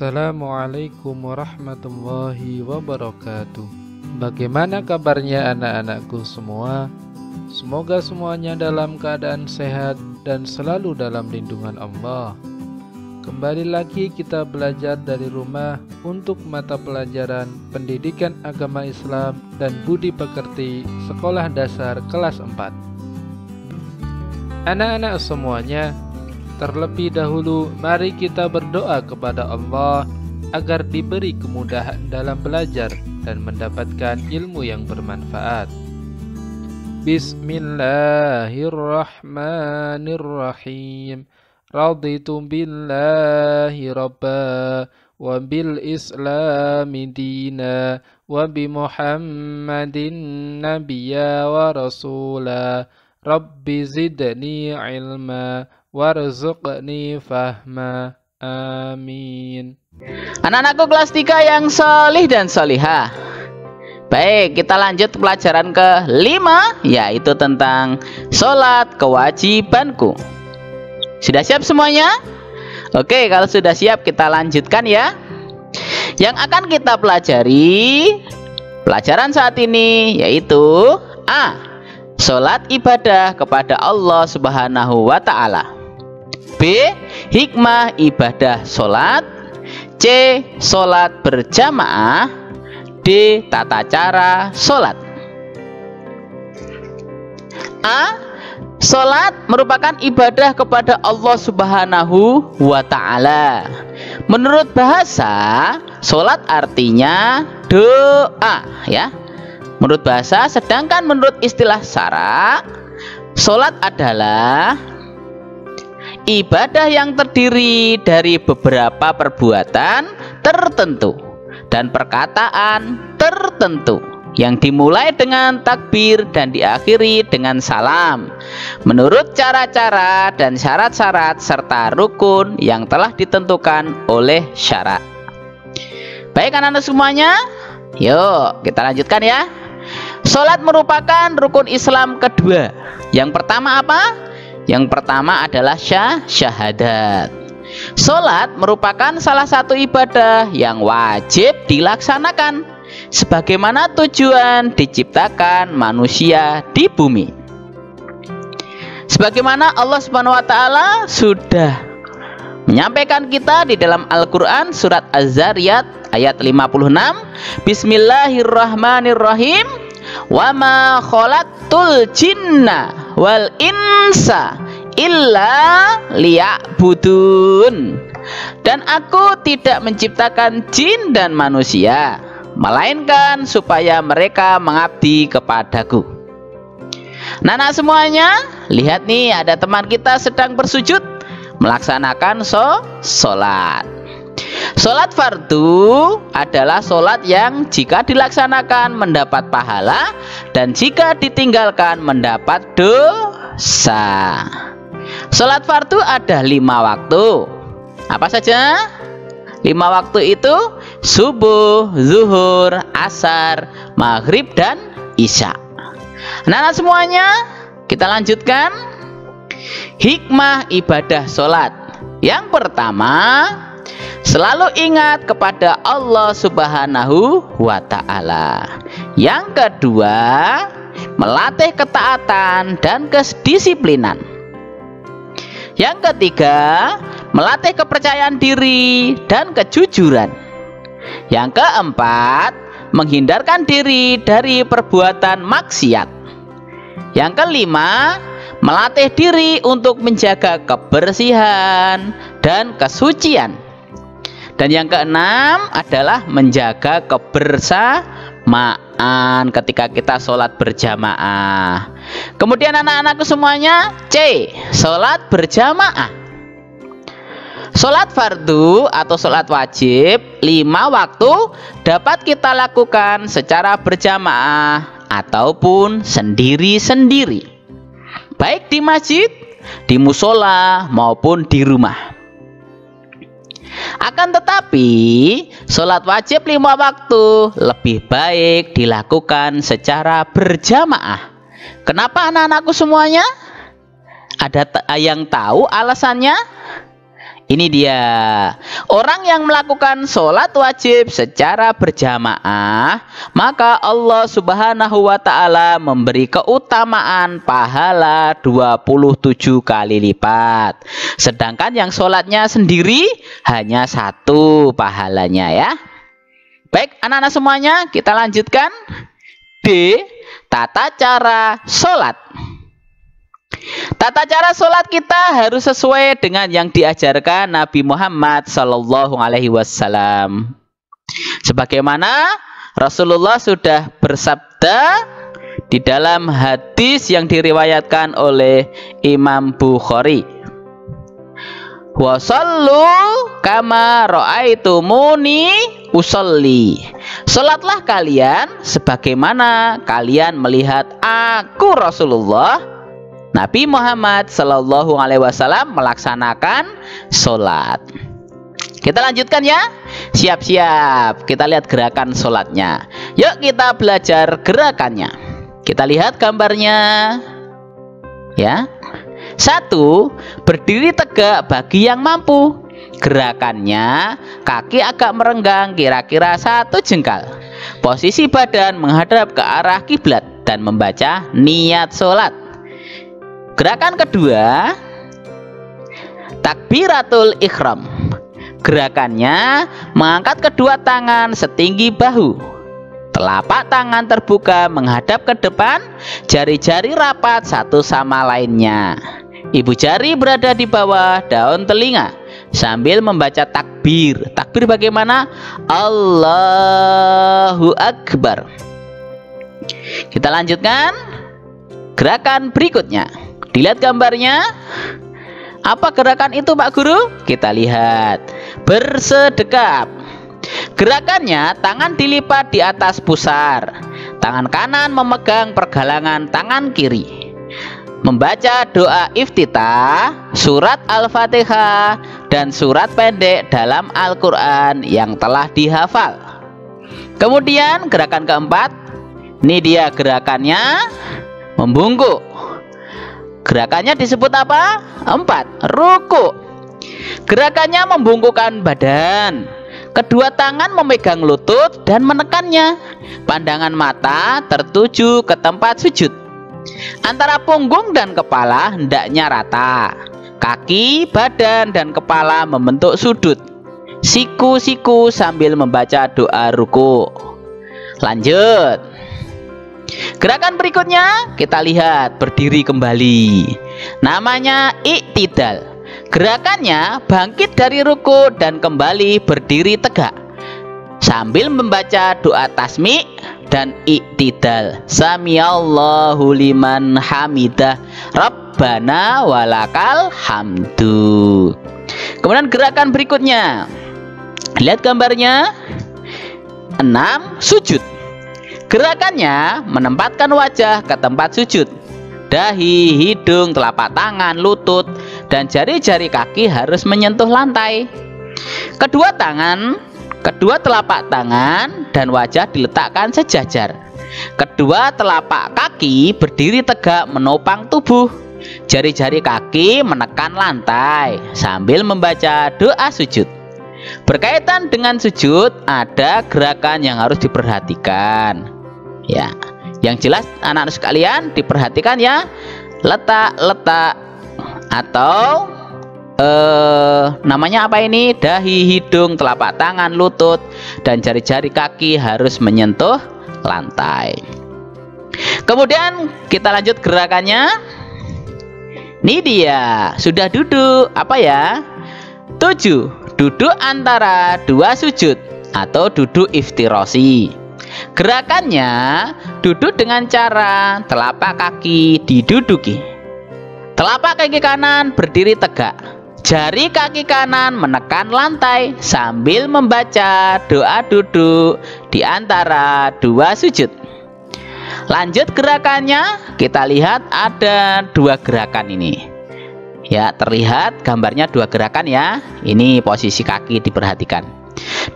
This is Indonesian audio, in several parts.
Assalamualaikum warahmatullahi wabarakatuh. Bagaimana kabarnya anak-anakku semua? Semoga semuanya dalam keadaan sehat dan selalu dalam lindungan Allah. Kembali lagi kita belajar dari rumah untuk mata pelajaran Pendidikan Agama Islam dan Budi Pekerti Sekolah Dasar kelas 4. Anak-anak semuanya, terlebih dahulu mari kita berdoa kepada Allah agar diberi kemudahan dalam belajar dan mendapatkan ilmu yang bermanfaat. Bismillahirrahmanirrahim. Raditu billahi rabba wa bil islami dina wa bi Muhammadin nabiyya wa rasula. Rabbi zidni ilma warzuqni fahma. Amin. Anak-anakku kelas 3 yang solih dan solihah. Baik, kita lanjut pelajaran ke-5, yaitu tentang sholat kewajibanku. Sudah siap semuanya? Oke, kalau sudah siap kita lanjutkan ya. Yang akan kita pelajari pelajaran saat ini yaitu A. Sholat ibadah kepada Allah Subhanahu wa Ta'ala. B. Hikmah ibadah sholat. C. Sholat berjamaah. D. Tata cara sholat. A. Sholat merupakan ibadah kepada Allah Subhanahu wa Ta'ala. Menurut bahasa, sholat artinya doa ya. Menurut bahasa, sedangkan menurut istilah syara, sholat adalah ibadah yang terdiri dari beberapa perbuatan tertentu dan perkataan tertentu yang dimulai dengan takbir dan diakhiri dengan salam menurut cara-cara dan syarat-syarat serta rukun yang telah ditentukan oleh syara. Baik anak-anak semuanya, yuk kita lanjutkan ya. Sholat merupakan rukun Islam kedua. Yang pertama apa? Yang pertama adalah syahadat. Sholat merupakan salah satu ibadah yang wajib dilaksanakan sebagaimana tujuan diciptakan manusia di bumi. Sebagaimana Allah Subhanahu wa Ta'ala sudah menyampaikan kita di dalam Al-Quran surat Az-Zariyat ayat 56. Bismillahirrahmanirrahim. Wa ma khalaqtul jinna wal insa illa liya'budun. Dan aku tidak menciptakan jin dan manusia melainkan supaya mereka mengabdi kepadaku. Nah semuanya, lihat nih, ada teman kita sedang bersujud melaksanakan sholat. Sholat fardu adalah sholat yang jika dilaksanakan mendapat pahala dan jika ditinggalkan mendapat dosa. Sholat fardu ada 5 waktu. Apa saja? 5 waktu itu subuh, zuhur, asar, maghrib, dan isya. Nah semuanya, kita lanjutkan. Hikmah ibadah sholat. Yang pertama, selalu ingat kepada Allah Subhanahu wa Ta'ala. Yang kedua, melatih ketaatan dan kedisiplinan. Yang ketiga, melatih kepercayaan diri dan kejujuran. Yang keempat, menghindarkan diri dari perbuatan maksiat. Yang kelima, melatih diri untuk menjaga kebersihan dan kesucian. Dan yang keenam adalah menjaga kebersamaan ketika kita sholat berjamaah. Kemudian anak-anakku semuanya, C. Sholat berjamaah. Sholat fardu atau sholat wajib 5 waktu dapat kita lakukan secara berjamaah ataupun sendiri-sendiri, baik di masjid, di musola maupun di rumah. Akan tetapi sholat wajib 5 waktu lebih baik dilakukan secara berjamaah. Kenapa anak-anakku semuanya? Ada yang tahu alasannya? Ini dia. Orang yang melakukan sholat wajib secara berjamaah, maka Allah Subhanahu wa ta'ala memberi keutamaan pahala 27 kali lipat. Sedangkan yang sholatnya sendiri hanya 1 pahalanya ya. Baik anak-anak semuanya, kita lanjutkan. D. Tata cara sholat. Tata cara sholat kita harus sesuai dengan yang diajarkan Nabi Muhammad Sallallahu Alaihi Wasallam. Sebagaimana Rasulullah sudah bersabda di dalam hadis yang diriwayatkan oleh Imam Bukhari. Wa shallu kama ra'aitumuni usolli. Sholatlah kalian sebagaimana kalian melihat aku Rasulullah Nabi Muhammad Sallallahu Alaihi Wasallam melaksanakan sholat. Kita lanjutkan ya. Siap-siap. Kita lihat gerakan sholatnya. Yuk kita belajar gerakannya. Kita lihat gambarnya. Ya. 1. Berdiri tegak bagi yang mampu. Gerakannya kaki agak merenggang kira-kira 1 jengkal. Posisi badan menghadap ke arah kiblat dan membaca niat sholat. Gerakan kedua, takbiratul ihram. Gerakannya mengangkat kedua tangan setinggi bahu. Telapak tangan terbuka menghadap ke depan, jari-jari rapat satu sama lainnya. Ibu jari berada di bawah daun telinga sambil membaca takbir. Takbir bagaimana? Allahu Akbar. Kita lanjutkan gerakan berikutnya. Dilihat gambarnya. Apa gerakan itu Pak Guru? Kita lihat. Bersedekap. Gerakannya tangan dilipat di atas pusar. Tangan kanan memegang pergelangan tangan kiri. Membaca doa iftitah, surat Al-Fatihah, dan surat pendek dalam Al-Quran yang telah dihafal. Kemudian gerakan keempat. Ini dia gerakannya membungkuk. Gerakannya disebut apa? 4. Ruku. Gerakannya membungkukkan badan. Kedua tangan memegang lutut dan menekannya. Pandangan mata tertuju ke tempat sujud. Antara punggung dan kepala hendaknya rata. Kaki, badan, dan kepala membentuk sudut. Siku-siku sambil membaca doa ruku. Lanjut. Gerakan berikutnya kita lihat berdiri kembali. Namanya iktidal. Gerakannya bangkit dari ruku dan kembali berdiri tegak sambil membaca doa tasmi' dan iktidal. Samiallahu liman hamidah, Rabbana walakal hamdu. Kemudian gerakan berikutnya. Lihat gambarnya. 6. Sujud. Gerakannya menempatkan wajah ke tempat sujud. Dahi, hidung, telapak tangan, lutut, dan jari-jari kaki harus menyentuh lantai. Kedua telapak tangan dan wajah diletakkan sejajar. Kedua telapak kaki berdiri tegak menopang tubuh. Jari-jari kaki menekan lantai sambil membaca doa sujud. Berkaitan dengan sujud, ada gerakan yang harus diperhatikan. Ya, yang jelas anak-anak sekalian diperhatikan ya. Letak atau namanya apa ini? Dahi, hidung, telapak tangan, lutut, dan jari-jari kaki harus menyentuh lantai. Kemudian kita lanjut gerakannya. Ini dia, sudah duduk. Apa ya? 7. Duduk antara dua sujud atau duduk iftirasi. Gerakannya duduk dengan cara telapak kaki diduduki. Telapak kaki kanan berdiri tegak. Jari kaki kanan menekan lantai sambil membaca doa duduk di antara dua sujud. Lanjut gerakannya, kita lihat ada 2 gerakan ini. Ya, terlihat gambarnya 2 gerakan ya. Ini posisi kaki diperhatikan.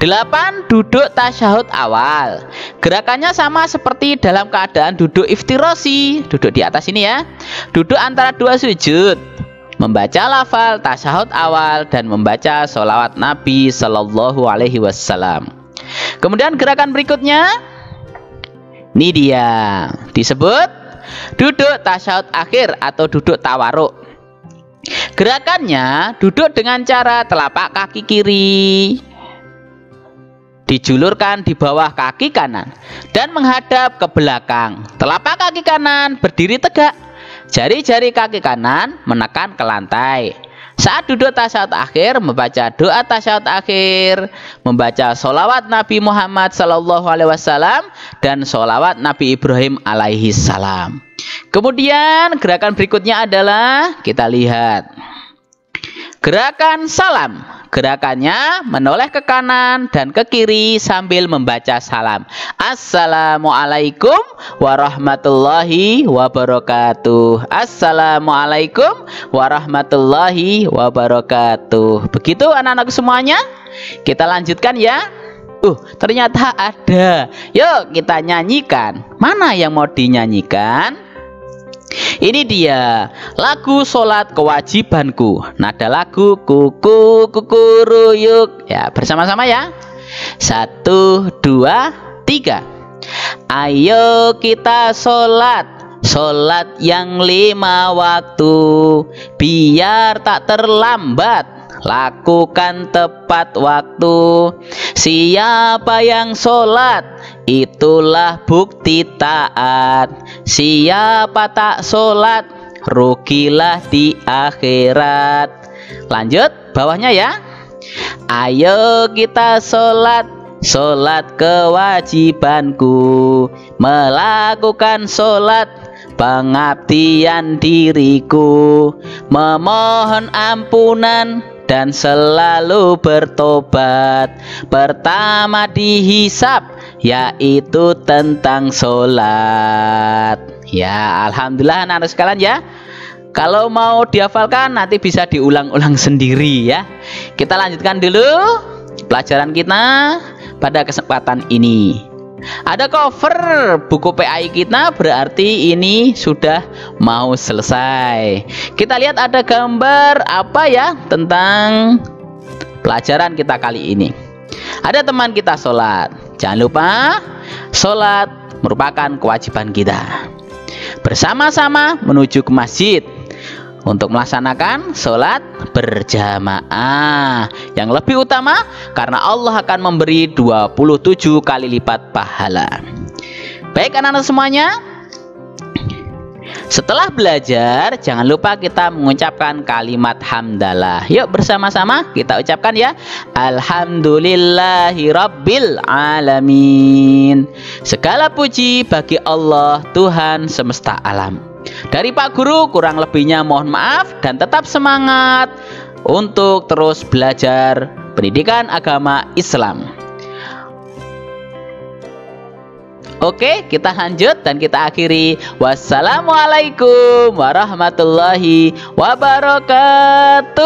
8. Duduk tasyahud awal. Gerakannya sama seperti dalam keadaan duduk iftirasi. Duduk di atas ini ya. Duduk antara dua sujud. membaca lafal tasyahud awal, dan membaca sholawat Nabi Shallallahu Alaihi Wasallam. Kemudian gerakan berikutnya, ini dia, disebut duduk tasyahud akhir atau duduk tawaruk. Gerakannya duduk dengan cara telapak kaki kiri dijulurkan di bawah kaki kanan dan menghadap ke belakang. Telapak kaki kanan berdiri tegak, jari-jari kaki kanan menekan ke lantai. Saat duduk tasyahud akhir, membaca doa tasyahud akhir, membaca sholawat Nabi Muhammad Sallallahu Alaihi Wasallam dan sholawat Nabi Ibrahim alaihi salam. Kemudian gerakan berikutnya adalah, kita lihat, gerakan salam. Gerakannya menoleh ke kanan dan ke kiri sambil membaca salam. Assalamualaikum warahmatullahi wabarakatuh. Assalamualaikum warahmatullahi wabarakatuh. Begitu anak-anak semuanya. Kita lanjutkan ya. Ternyata ada. Yuk kita nyanyikan. Mana yang mau dinyanyikan? Ini dia lagu sholat kewajibanku. Nada lagu kuku ruyuk. Ya, bersama-sama ya. 1, 2, 3. Ayo kita sholat yang 5 waktu, biar tak terlambat. Lakukan tepat waktu. Siapa yang sholat, itulah bukti taat. Siapa tak sholat, rugilah di akhirat. Lanjut bawahnya ya. Ayo kita sholat kewajibanku, melakukan sholat pengabdian diriku, memohon ampunan dan selalu bertobat. Pertama dihisab, yaitu tentang sholat. Ya, alhamdulillah anak-anak sekalian ya. Kalau mau dihafalkan nanti bisa diulang-ulang sendiri ya. Kita lanjutkan dulu pelajaran kita pada kesempatan ini. Ada cover buku PAI kita, berarti ini sudah mau selesai. Kita lihat ada gambar apa ya tentang pelajaran kita kali ini. Ada teman kita sholat. Jangan lupa, sholat merupakan kewajiban kita. Bersama-sama menuju ke masjid untuk melaksanakan sholat berjamaah. Yang lebih utama, karena Allah akan memberi 27 kali lipat pahala. Baik anak-anak semuanya, setelah belajar jangan lupa kita mengucapkan kalimat hamdalah. Yuk bersama-sama kita ucapkan ya. Alhamdulillahirabbil alamin. Segala puji bagi Allah, Tuhan semesta alam. Dari Pak Guru kurang lebihnya mohon maaf, dan tetap semangat untuk terus belajar pendidikan agama Islam. Oke, kita lanjut dan kita akhiri. Wassalamualaikum warahmatullahi wabarakatuh.